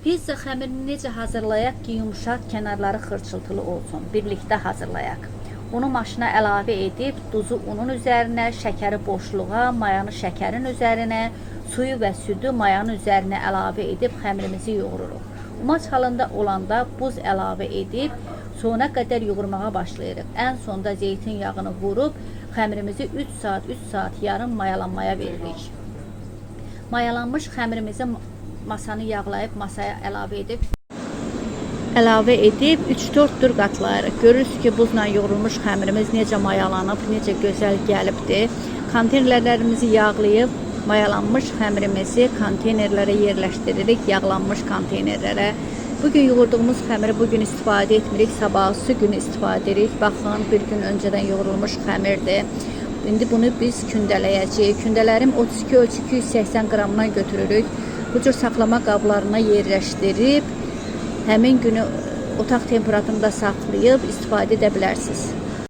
Pizza xəmirini necə hazırlayaq ki, yumuşaq, kənarları xırçıltılı olsun? Birlikdə hazırlayaq. Unu maşına əlavə edib, duzu unun üzərinə, şəkəri boşluğa, mayanı şəkərin üzərinə, suyu və südü mayanın üzərinə əlavə edib xəmirimizi yoğururuq. Umaç halında olanda buz əlavə edib, sona qədər yoğurmağa başlayırıq. Ən sonda zeytin yağını vurub, xəmirimizi 3 saat yarım mayalanmaya veririk. Mayalanmış xəmirimizi masanı yağlayıb masaya əlavə edib 3-4 tur qatlayırıq. Görürsünüz ki, buzla yoğrulmuş xəmirimiz necə mayalanıb, necə gözəl gəlibdir. Konteynerlərimizi yağlayıb, mayalanmış xəmirimizi konteynerlərə yerləşdiririk, yağlanmış konteynerlərə. Bugün yoğurduğumuz xəmiri bugün istifadə etmirik, sabahsı gün istifadə edirik. Baxın, bir gün öncədən yoğrulmuş xəmirdir. İndi bunu biz kündələyəcəyik. Kündələrim 32 ölçü 280 qramdan götürürük. Bu cür saxlama qablarına yerləşdirib, həmin günü otaq temperaturunda saxlayıb istifadə edə bilərsiniz.